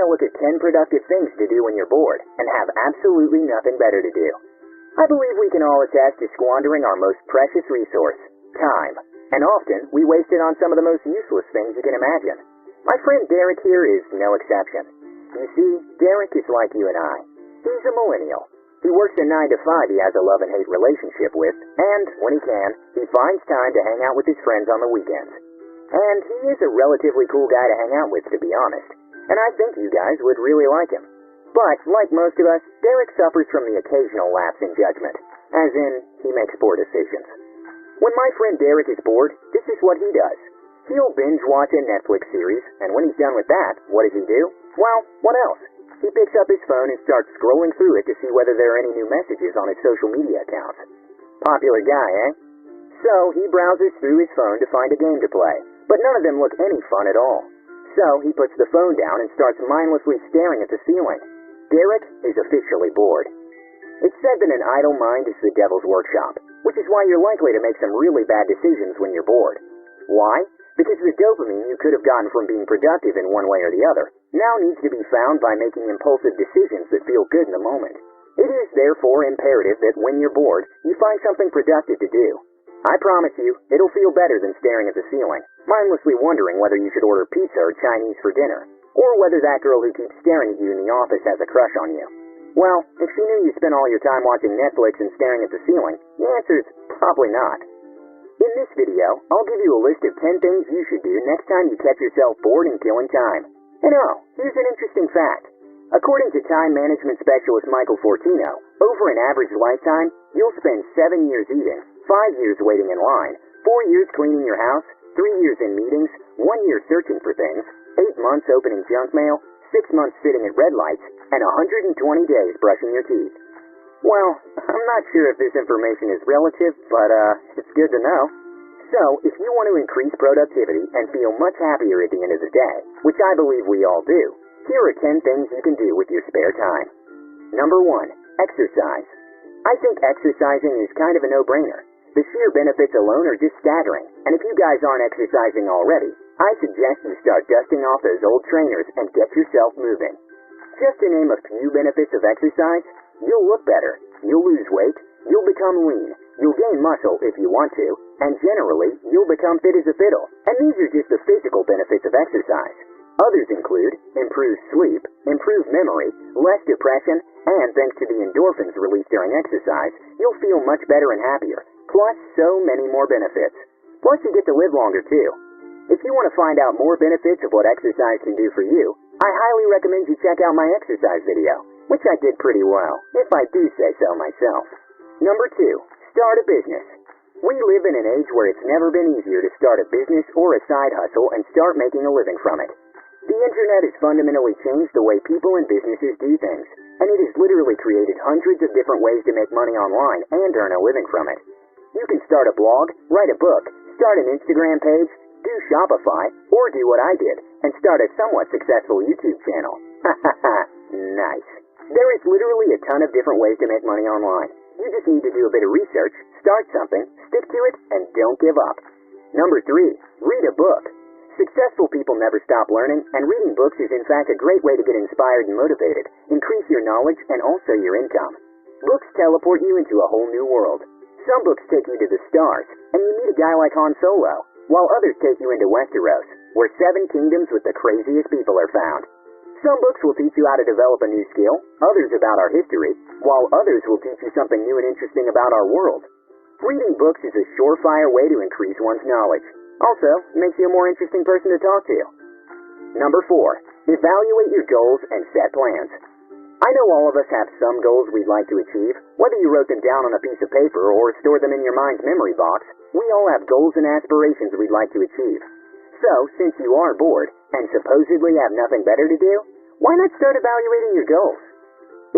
going to look at 10 productive things to do when you're bored and have absolutely nothing better to do. I believe we can all attest to squandering our most precious resource, time, and often we waste it on some of the most useless things you can imagine. My friend Derek here is no exception. You see, Derek is like you and I. He's a millennial. He works a 9 to 5 he has a love and hate relationship with, and when he can, he finds time to hang out with his friends on the weekends. And he is a relatively cool guy to hang out with, to be honest. And I think you guys would really like him. But, like most of us, Derek suffers from the occasional lapse in judgment, as in, he makes poor decisions. When my friend Derek is bored, this is what he does. He'll binge watch a Netflix series, and when he's done with that, what does he do? Well, what else? He picks up his phone and starts scrolling through it to see whether there are any new messages on his social media accounts. Popular guy, eh? So, he browses through his phone to find a game to play, but none of them look any fun at all. So, he puts the phone down and starts mindlessly staring at the ceiling. Derek is officially bored. It's said that an idle mind is the devil's workshop, which is why you're likely to make some really bad decisions when you're bored. Why? Because the dopamine you could have gotten from being productive in one way or the other now needs to be found by making impulsive decisions that feel good in the moment. It is therefore imperative that when you're bored, you find something productive to do. I promise you, it'll feel better than staring at the ceiling, mindlessly wondering whether you should order pizza or Chinese for dinner, or whether that girl who keeps staring at you in the office has a crush on you. Well, if she knew you spent all your time watching Netflix and staring at the ceiling, the answer is probably not. In this video, I'll give you a list of 10 things you should do next time you catch yourself bored and killing time. And here's an interesting fact. According to time management specialist Michael Fortino, over an average lifetime, you'll spend 7 years eating, 5 years waiting in line, 4 years cleaning your house, 3 years in meetings, 1 year searching for things, 8 months opening junk mail, 6 months sitting at red lights, and 120 days brushing your teeth. Well, I'm not sure if this information is relative, but it's good to know. So, if you want to increase productivity and feel much happier at the end of the day, which I believe we all do, here are 10 things you can do with your spare time. Number 1, exercise. I think exercising is kind of a no-brainer. The sheer benefits alone are just staggering, and if you guys aren't exercising already, I suggest you start dusting off those old trainers and get yourself moving. Just to name a few benefits of exercise, you'll look better, you'll lose weight, you'll become lean, you'll gain muscle if you want to, and generally, you'll become fit as a fiddle. And these are just the physical benefits of exercise. Others include improved sleep, improved memory, less depression, and thanks to the endorphins released during exercise, you'll feel much better and happier, plus so many more benefits. Plus you get to live longer too. If you want to find out more benefits of what exercise can do for you, I highly recommend you check out my exercise video, which I did pretty well, if I do say so myself. Number 2, start a business. We live in an age where it's never been easier to start a business or a side hustle and start making a living from it. The internet has fundamentally changed the way people and businesses do things, and it has literally created hundreds of different ways to make money online and earn a living from it. You can start a blog, write a book, start an Instagram page, do Shopify, or do what I did, and start a somewhat successful YouTube channel. Nice. There is literally a ton of different ways to make money online. You just need to do a bit of research, start something, stick to it, and don't give up. Number 3, read a book. Successful people never stop learning, and reading books is in fact a great way to get inspired and motivated, increase your knowledge, and also your income. Books teleport you into a whole new world. Some books take you to the stars, and you meet a guy like Han Solo, while others take you into Westeros, where 7 kingdoms with the craziest people are found. Some books will teach you how to develop a new skill, others about our history, while others will teach you something new and interesting about our world. Reading books is a surefire way to increase one's knowledge. Also, it makes you a more interesting person to talk to. Number 4, evaluate your goals and set plans. I know all of us have some goals we'd like to achieve, whether you wrote them down on a piece of paper or stored them in your mind's memory box. We all have goals and aspirations we'd like to achieve. So, since you are bored and supposedly have nothing better to do, why not start evaluating your goals?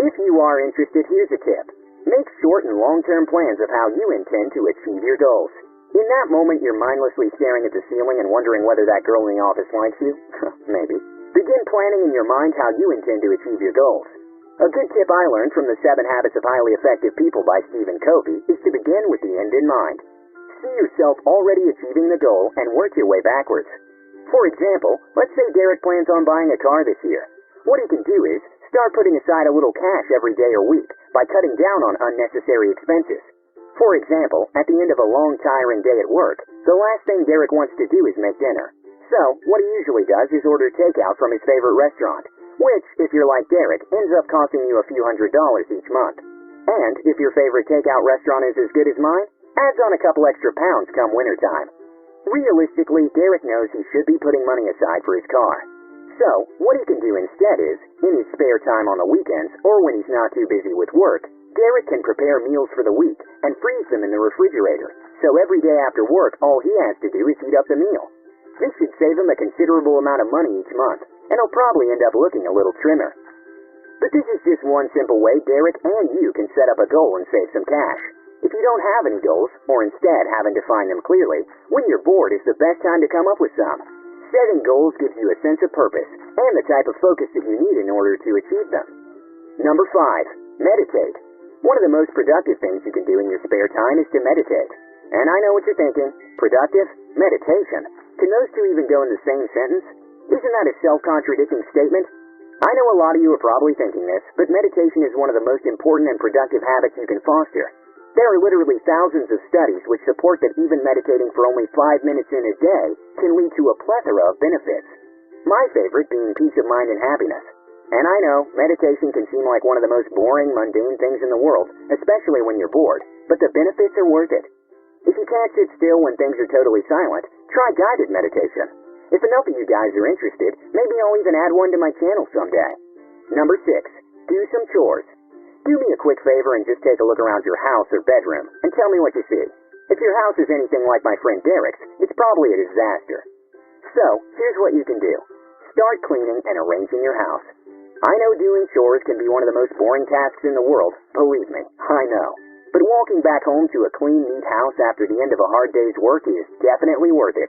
If you are interested, here's a tip. Make short and long-term plans of how you intend to achieve your goals. In that moment, you're mindlessly staring at the ceiling and wondering whether that girl in the office likes you. Maybe. Begin planning in your mind how you intend to achieve your goals. A good tip I learned from the 7 Habits of Highly Effective People by Stephen Covey is to begin with the end in mind. See yourself already achieving the goal and work your way backwards. For example, let's say Derek plans on buying a car this year. What he can do is start putting aside a little cash every day or week by cutting down on unnecessary expenses. For example, at the end of a long, tiring day at work, the last thing Derek wants to do is make dinner. So, what he usually does is order takeout from his favorite restaurant, which, if you're like Derek, ends up costing you a few $100s each month. And if your favorite takeout restaurant is as good as mine, adds on a couple extra pounds come wintertime. Realistically, Derek knows he should be putting money aside for his car. So, what he can do instead is, in his spare time on the weekends, or when he's not too busy with work, Derek can prepare meals for the week and freeze them in the refrigerator, so every day after work all he has to do is heat up the meal. This should save him a considerable amount of money each month, and he'll probably end up looking a little trimmer. But this is just one simple way Derek and you can set up a goal and save some cash. If you don't have any goals, or instead haven't defined them clearly, when you're bored is the best time to come up with some. Setting goals gives you a sense of purpose and the type of focus that you need in order to achieve them. Number 5. Meditate. One of the most productive things you can do in your spare time is to meditate. And I know what you're thinking. Productive? Meditation? Can those two even go in the same sentence? Isn't that a self-contradicting statement? I know a lot of you are probably thinking this, but meditation is one of the most important and productive habits you can foster. There are literally thousands of studies which support that even meditating for only 5 minutes in a day can lead to a plethora of benefits. My favorite being peace of mind and happiness. And I know, meditation can seem like one of the most boring, mundane things in the world, especially when you're bored, but the benefits are worth it. If you can't sit still when things are totally silent, try guided meditation. If enough of you guys are interested, maybe I'll even add one to my channel someday. Number 6. Do some chores. Do me a quick favor and just take a look around your house or bedroom, and tell me what you see. If your house is anything like my friend Derek's, it's probably a disaster. So, here's what you can do. Start cleaning and arranging your house. I know doing chores can be one of the most boring tasks in the world, believe me, I know. But walking back home to a clean, neat house after the end of a hard day's work is definitely worth it.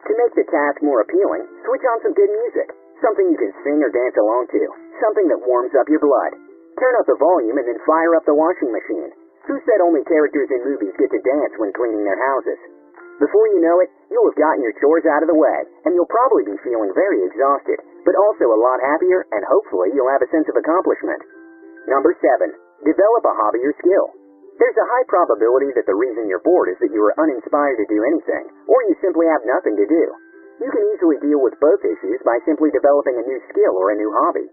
To make the task more appealing, switch on some good music, something you can sing or dance along to, something that warms up your blood. Turn up the volume and then fire up the washing machine. Who said only characters in movies get to dance when cleaning their houses? Before you know it, you'll have gotten your chores out of the way, and you'll probably be feeling very exhausted, but also a lot happier, and hopefully you'll have a sense of accomplishment. Number 7. Develop a hobby or skill. There's a high probability that the reason you're bored is that you are uninspired to do anything, or you simply have nothing to do. You can easily deal with both issues by simply developing a new skill or a new hobby.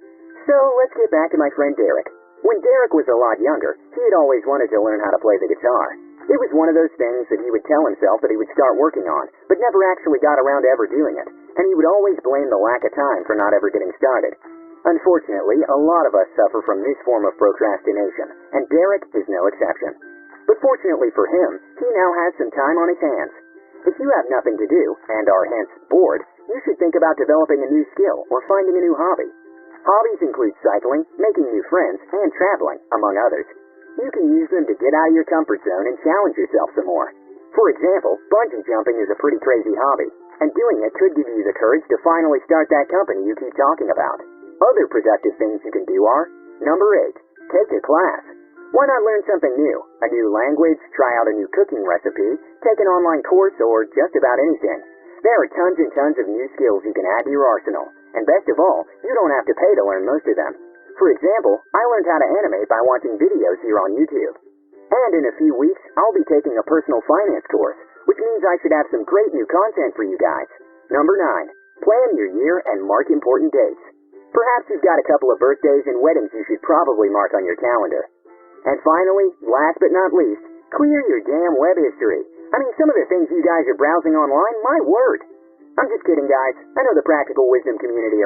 So let's get back to my friend Derek. When Derek was a lot younger, he had always wanted to learn how to play the guitar. It was one of those things that he would tell himself that he would start working on, but never actually got around to ever doing it, and he would always blame the lack of time for not ever getting started. Unfortunately, a lot of us suffer from this form of procrastination, and Derek is no exception. But fortunately for him, he now has some time on his hands. If you have nothing to do, and are hence bored, you should think about developing a new skill or finding a new hobby. Hobbies include cycling, making new friends, and traveling, among others. You can use them to get out of your comfort zone and challenge yourself some more. For example, bungee jumping is a pretty crazy hobby, and doing it could give you the courage to finally start that company you keep talking about. Other productive things you can do are, number 8, take a class. Why not learn something new? A new language, try out a new cooking recipe, take an online course, or just about anything. There are tons and tons of new skills you can add to your arsenal, and best of all, you don't have to pay to learn most of them. For example, I learned how to animate by watching videos here on YouTube. And in a few weeks, I'll be taking a personal finance course, which means I should have some great new content for you guys. Number 9, plan your year and mark important dates. Perhaps you've got a couple of birthdays and weddings you should probably mark on your calendar. And finally, last but not least, clear your damn web history. I mean, some of the things you guys are browsing online, my word. I'm just kidding, guys. I know the practical wisdom community